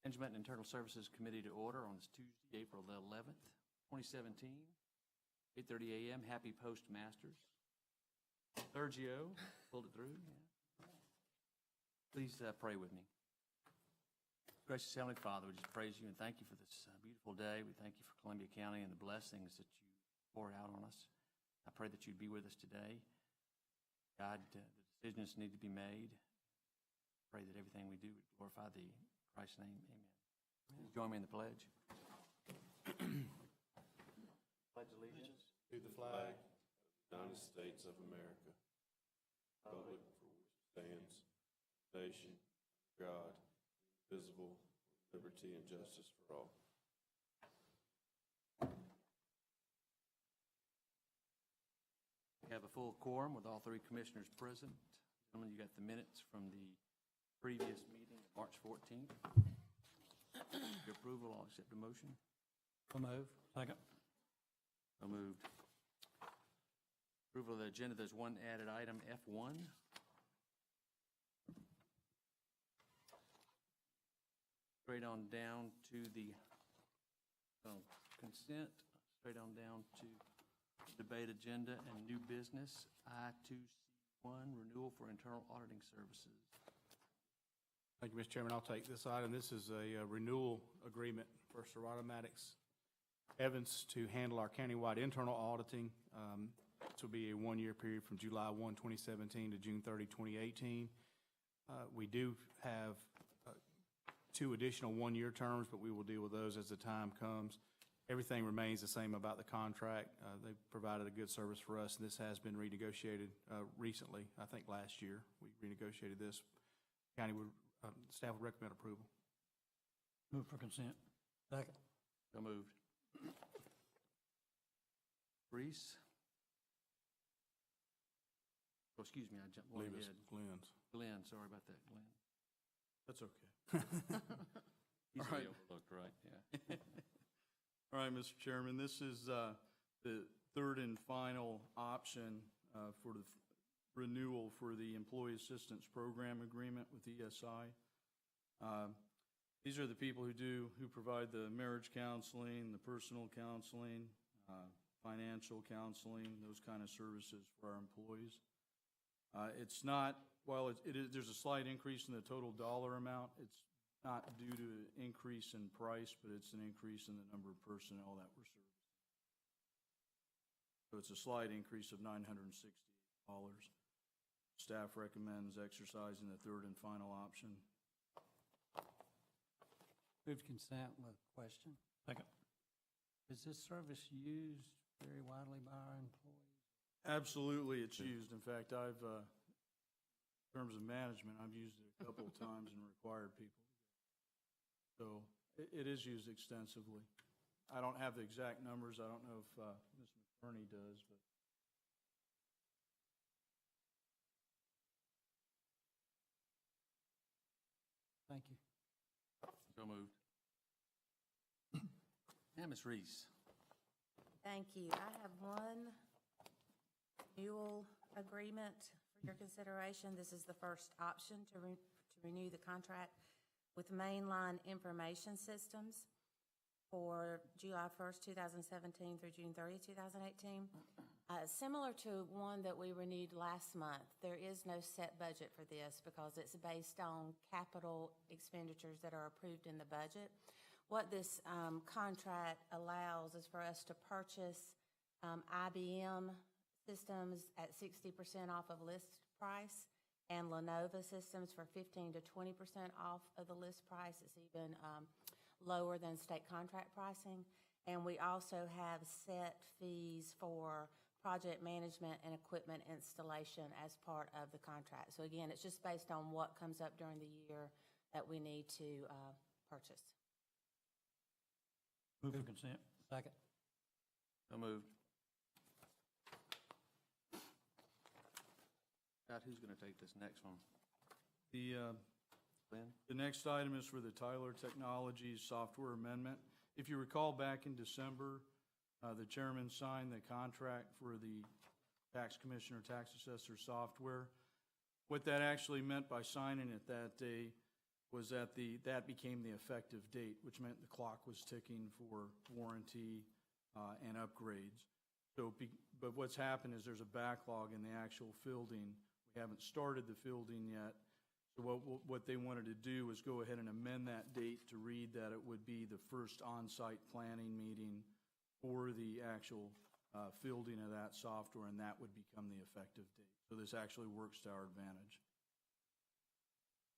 Management and Internal Services Committee to order on this Tuesday, April the 11th, 2017, 8:30 a.m. Happy Postmasters. Sergio, pulled it through. Yeah. Please pray with me. Gracious Heavenly Father, we just praise you and thank you for this beautiful day. We thank you for Columbia County and the blessings that you pour out on us. I pray that you'd be with us today. God, the decisions need to be made. Pray that everything we do would glorify thee. In Christ's name, amen. Please join me in the pledge. Pledge allegiance to the flag of the United States of America, republic for which it stands, nation, God, indivisible, with liberty and justice for all. We have a full quorum with all three commissioners present. Gentlemen, you got the minutes from the previous meeting, March 14th. Your approval, I'll accept a motion. So move. Second. So moved. Approval of the agenda, there's one added item, F1. Straight on down to the consent, straight on down to debate agenda and new business, I2C1, renewal for internal auditing services. Thank you, Mr. Chairman. I'll take this item. This is a renewal agreement for Serotomatics Evans to handle our countywide internal auditing. This will be a one-year period from July 1, 2017 to June 30, 2018. We do have two additional one-year terms, but we will deal with those as the time comes. Everything remains the same about the contract. They provided a good service for us, and this has been renegotiated recently. I think last year we renegotiated this. County would, staff would recommend approval. Move for consent. Second. So moved. Reese? Oh, excuse me, I jumped one ahead. Glenn's. Glenn, sorry about that, Glenn. That's okay. Easily right. overlooked, right? Yeah. All right, Mr. Chairman, this is the third and final option for the renewal for the Employee Assistance Program Agreement with ESI. These are the people who provide the marriage counseling, the personal counseling, financial counseling, those kind of services for our employees. It's not, while there's a slight increase in the total dollar amount, it's not due to an increase in price, but it's an increase in the number of personnel that we're servicing. So it's a slight increase of $968. Staff recommends exercising the third and final option. Move to consent with question. Second. Is this service used very widely by our employees? Absolutely, it's used. In fact, in terms of management, I've used it a couple of times and required people. So it is used extensively. I don't have the exact numbers. I don't know if Ms. McBurney does, but. Thank you. So moved. Yeah, Ms. Reese. Thank you. I have one renewal agreement for your consideration. This is the first option to renew the contract with Mainline Information Systems for July 1st, 2017 through June 30th, 2018. Similar to one that we renewed last month, there is no set budget for this because it's based on capital expenditures that are approved in the budget. What this contract allows is for us to purchase IBM systems at 60% off of list price and Lenovo systems for 15 to 20% off of the list price. It's even lower than state contract pricing. And we also have set fees for project management and equipment installation as part of the contract. So again, it's just based on what comes up during the year that we need to purchase. Move for consent. Second. So moved. Scott, who's going to take this next one? Glenn? The next item is for the Tyler Technologies software amendment. If you recall, back in December, the chairman signed the contract for the tax commissioner, tax assessor software. What that actually meant by signing it that day was that that became the effective date, which meant the clock was ticking for warranty and upgrades. But what's happened is there's a backlog in the actual fielding. We haven't started the fielding yet. So what they wanted to do was go ahead and amend that date to read that it would be the first on-site planning meeting for the actual fielding of that software, and that would become the effective date. So this actually works to our advantage.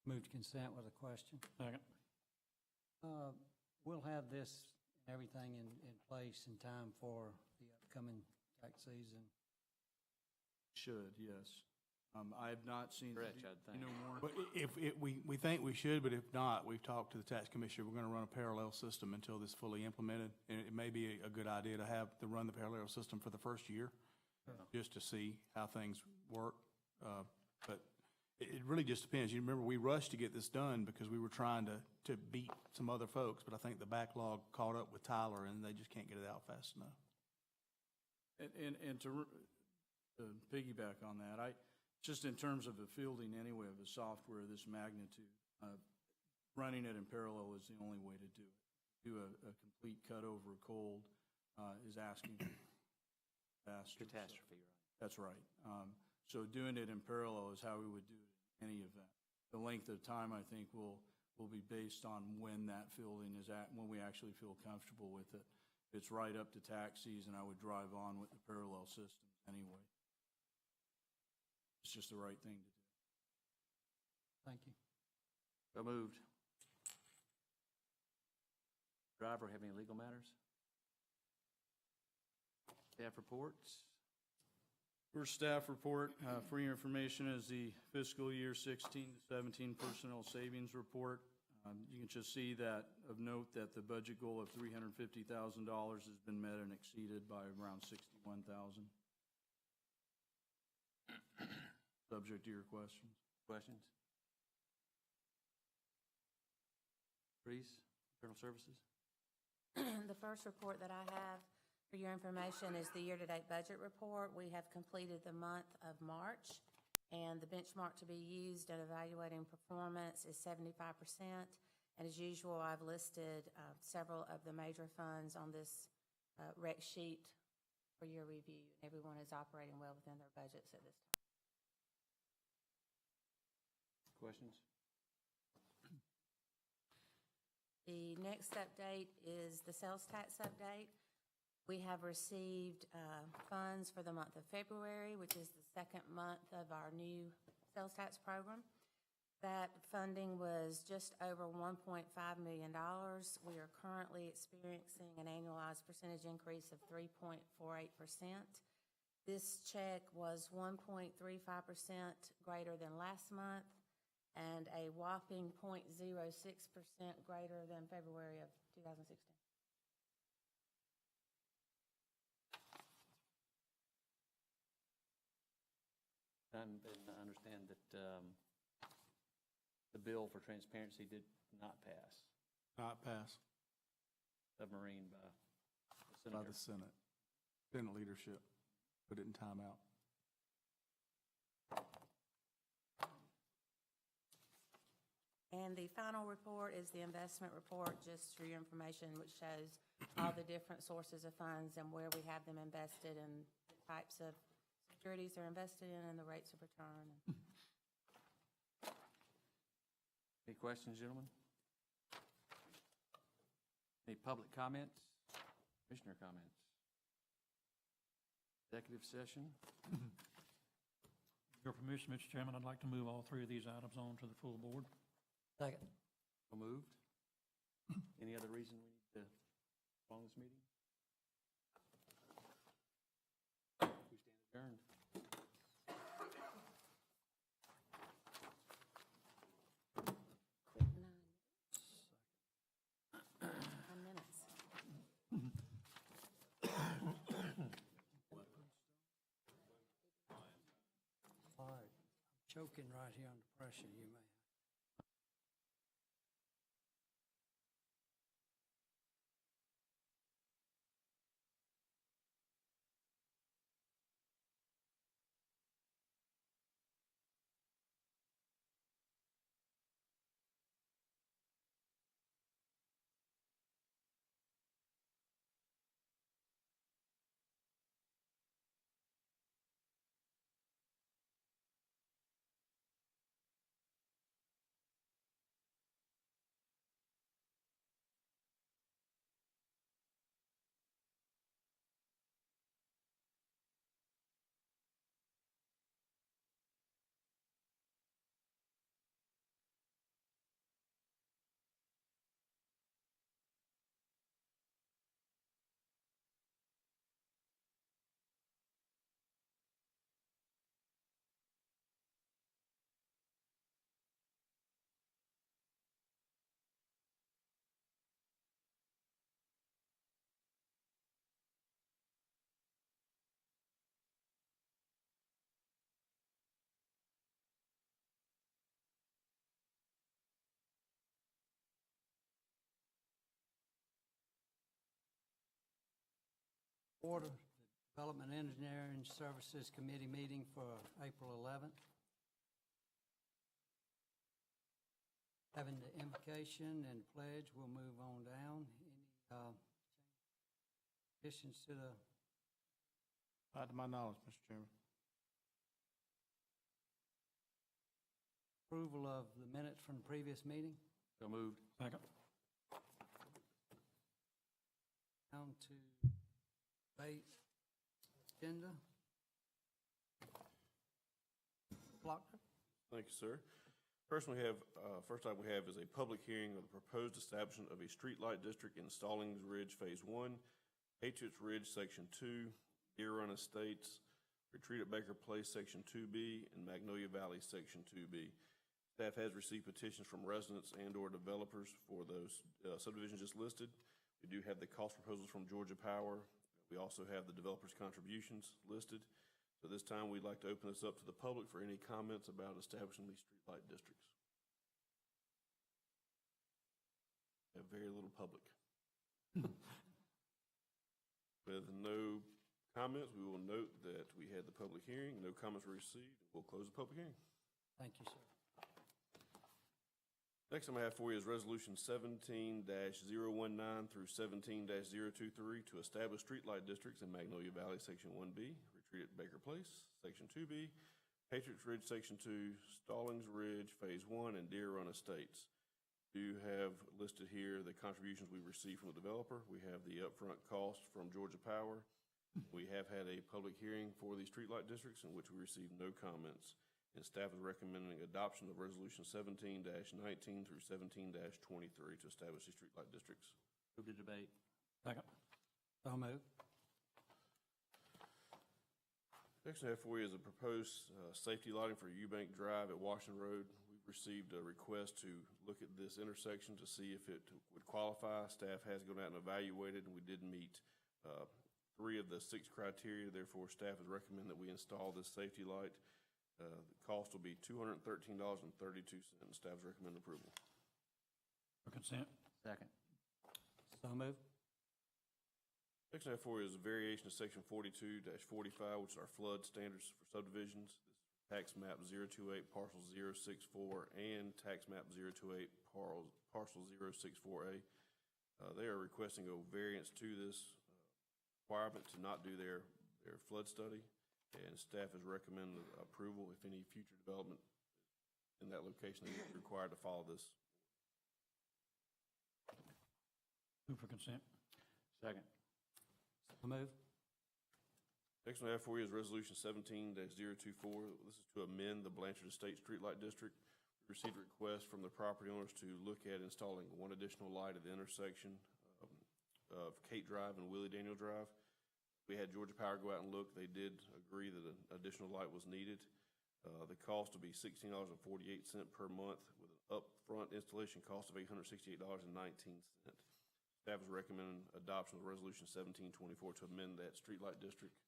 Move to consent with a question. Second. We'll have this, everything in place in time for the upcoming tax season. Should, yes. I have not seen. Stretch, I'd think. You know more? But we think we should, but if not, we've talked to the tax commissioner, we're gonna run a parallel system until this is fully implemented. And it may be a good idea to run the parallel system for the first year, just to see how things work. But it really just depends. You remember, we rushed to get this done because we were trying to beat some other folks, but I think the backlog caught up with Tyler and they just can't get it out fast enough. And to piggyback on that, just in terms of the fielding anyway of the software of this magnitude, running it in parallel is the only way to do it. Do a complete cut over cold is asking faster. Catastrophe, right? That's right. So doing it in parallel is how we would do it in any event. The length of time, I think, will be based on when that fielding is when we actually feel comfortable with it. If it's right up to tax season, I would drive on with the parallel systems anyway. It's just the right thing to do. Thank you. So moved. Driver, have any legal matters? Staff reports? First staff report, for your information, is the fiscal year 16 to 17 personnel savings report. You can just see that of note that the budget goal of $350,000 has been met and exceeded by around $61,000. Subject to your questions. Questions? Reese, Internal Services? The first report that I have for your information is the year-to-date budget report. We have completed the month of March, and the benchmark to be used in evaluating performance is 75%. And as usual, I've listed several of the major funds on this rec sheet for your review. Everyone is operating well within their budgets at this time. Questions? The next update is the sales tax update. We have received funds for the month of February, which is the second month of our new sales tax program. That funding was just over $1.5 million. We are currently experiencing an annualized percentage increase of 3.48%. This check was 1.35% greater than last month and a whopping 0.06% greater than February of 2016. And I understand that the bill for transparency did not pass. Not pass Submarine by the by senator. the Senate. Senate leadership put it in timeout. And the final report is the investment report, just for your information, which shows all the different sources of funds and where we have them invested and the types of securities they're invested in and the rates of return. Any questions, gentlemen? Any public comments? Commissioner comments? Executive session? Your permission, Mr. Chairman, I'd like to move all three of these items on to the full board. Second. So moved. Any other reason we need to prolong this meeting? We stand adjourned. 9 minutes. All right. I'm choking right here under pressure, you may. Order the Development Engineering Services Committee meeting for April 11th. Having the invocation and pledge, we'll move on down. Any additions to the, Not to my knowledge, Mr. Chairman. approval of the minutes from the previous meeting? So moved. Second. Down to debate agenda. Blocker? Thank you, sir. First item we have is a public hearing of the proposed establishment of a streetlight district in Stallings Ridge Phase 1, Patriots Ridge Section 2, Deer Run Estates, Retreat at Baker Place Section 2B, and Magnolia Valley Section 2B. Staff has received petitions from residents and/or developers for those subdivisions just listed. We do have the cost proposals from Georgia Power. We also have the developers' contributions listed. So this time, we'd like to open this up to the public for any comments about establishing these streetlight districts. We have very little public. With no comments, we will note that we had the public hearing, no comments were received. We'll close the public hearing. Thank you, sir. Next item I have for you is Resolution 17-019 through 17-023 to establish streetlight districts in Magnolia Valley, Section 1B, Retreat at Baker Place, Section 2B, Patriots Ridge, Section 2, Stallings Ridge, Phase 1, and Deer Run Estates. You have listed here the contributions we received from the developer. We have the upfront cost from Georgia Power. We have had a public hearing for these streetlight districts in which we received no comments. And staff is recommending adoption of Resolution 17-19 through 17-23 to establish these streetlight districts. Move to debate. Second. So moved. Next I have for you is a proposed safety lighting for Eubank Drive at Washington Road. We've received a request to look at this intersection to see if it would qualify. Staff has gone out and evaluated, and we did meet 3 of the 6 criteria. Therefore, staff has recommended that we install this safety light. The cost will be $213.32. Staff's recommend approval. For consent. Second. So moved. Next I have for you is a variation of Section 42-45, which is our flood standards for subdivisions. This is tax map 028, parcel 064, and tax map 028, parcel 064A. They are requesting a variance to this requirement to not do their flood study. And staff has recommended approval if any future development in that location is required to follow this. Move for consent. Second. So moved. Next one I have for you is Resolution 17-024. This is to amend the Blanchard Estates Streetlight District. We received a request from the property owners to look at installing 1 additional light at the intersection of Kate Drive and Willie Daniel Drive. We had Georgia Power go out and look. They did agree that an additional light was needed. The cost will be $16.48 per month with an upfront installation cost of $868.19. Staff is recommending adoption of Resolution 1724 to amend that streetlight district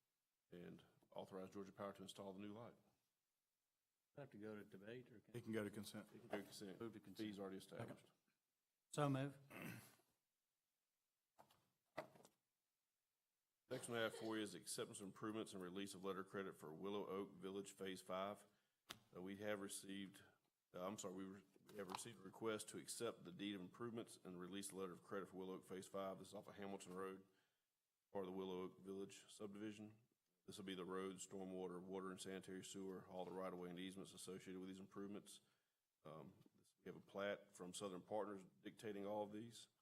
and authorize Georgia Power to install the new light. Have to go to debate or? It can go to consent. Consent. Move to consent. Fees already established. So moved. Next one I have for you is acceptance of improvements and release of letter of credit for Willow Oak Village Phase 5. We have received, we have received a request to accept the deed of improvements and release the letter of credit for Willow Oak Phase 5. This is off of Hamilton Road, part of the Willow Oak Village subdivision. This will be the road, stormwater, water and sanitary sewer, all the right-of-way and easements associated with these improvements. We have a plat from Southern Partners dictating all of these.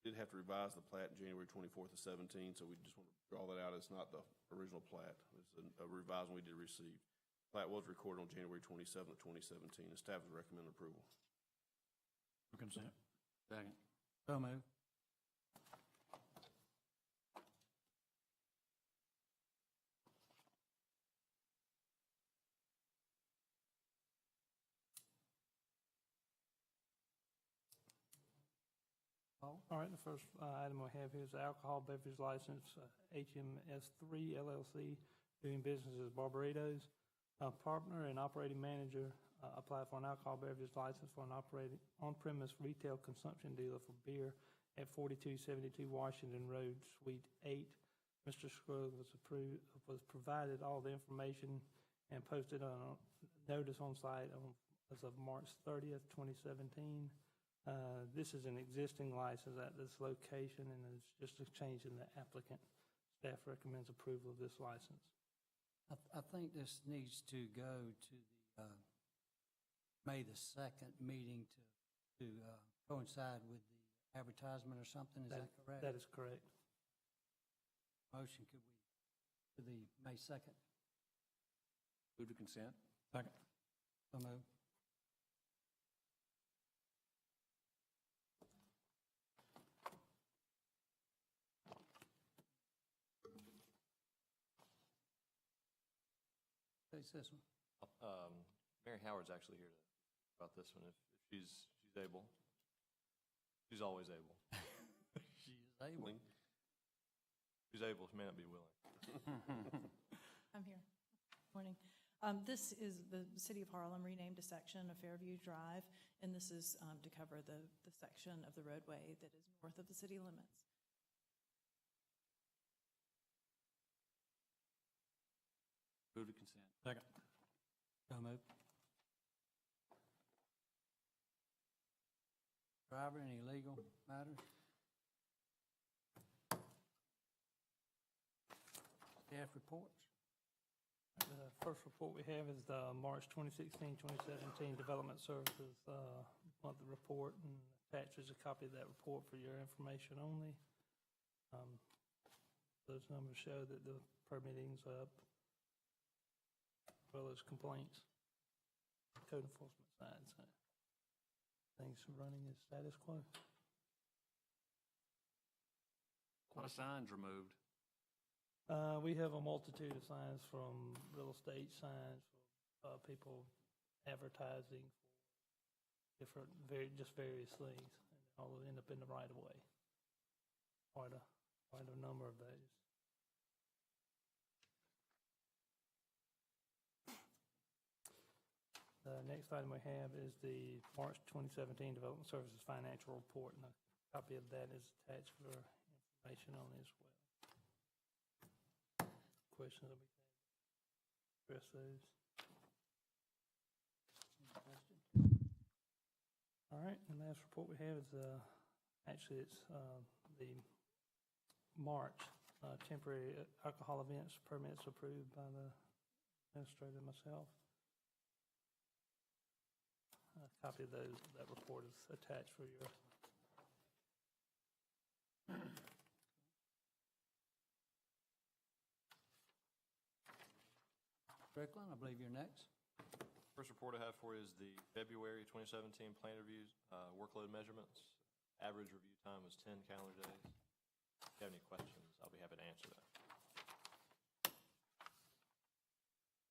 Did have to revise the plat in January 24th of 17, so we just want to draw that out. It's not the original plat. It's a revised one we did receive. The plat was recorded on January 27th of 2017, and staff would recommend approval. For consent. Second. So moved. All right, the first item we have here is alcohol beverage license, HMS3 LLC, doing business as Barbaritos. Partner and operating manager applied for an alcohol beverage license for an on-premise retail consumption dealer for beer at 4272 Washington Road, Suite 8. Mr. Scruggs was provided all the information and posted on a notice on site as of March 30th, 2017. This is an existing license at this location, and it's just a change in the applicant. Staff recommends approval of this license. I think this needs to go to the May the 2nd meeting to coincide with the advertisement or something, is that correct? That is correct. Motion, could we, to the May 2nd? Move to consent. Second. So moved. Take this one. Mary Howard's actually here to talk about this one, if she's able. She's always able. She is able. She's able, she may not be willing. I'm here. Morning. This is the City of Harlem renamed a section of Fairview Drive, and this is to cover the section of the roadway that is north of the city limits. Move to consent. Second. So moved. Driver, any legal matters? Staff reports? The first report we have is the March 2016-2017 Development Services monthly report, and attached is a copy of that report for your information only. Those numbers show that the permitting's up, as well as complaints, code enforcement side, so things are running as status quo. A lot of signs removed. We have a multitude of signs, from real estate signs, for people advertising for different, various things, and all will end up in the right of way. Quite a number of those. The next item we have is the March 2017 Development Services Financial Report, and a copy of that is attached for information on as well. Questions that we can address those. All right, and the last report we have is actually it's the March temporary alcohol events permits approved by the administrator and myself. A copy of that report is attached for your. Strickland, I believe you're next. First report I have for you is the February 2017 plan reviews, workload measurements. Average review time was 10 calendar days. If you have any questions, I'll be happy to answer that.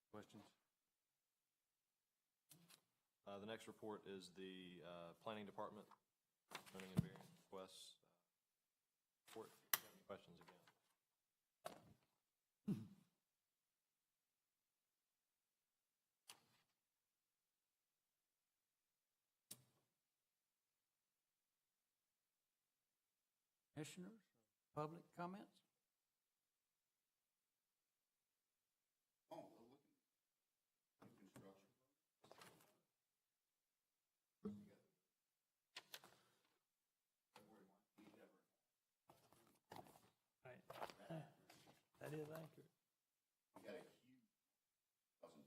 Questions? The next report is the Planning Department, zoning and variance requests. Report. If you have any questions again. Commissioners, public comments? That is accurate. We got a huge 2010,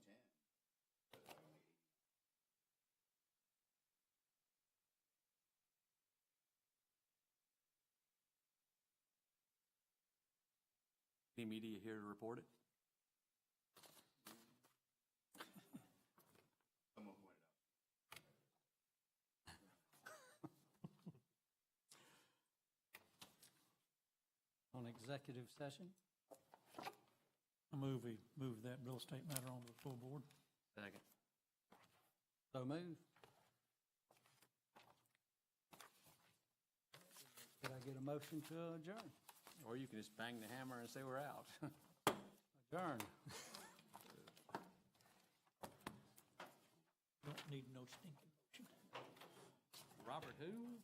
but only 80. Any media here to report it? Someone pointed out. On executive session? I move that real estate matter on the full board. Second. So moved. Did I get a motion to adjourn? Or you can just bang the hammer and say we're out. Adjourn. Don't need no stinking motion. Robert who?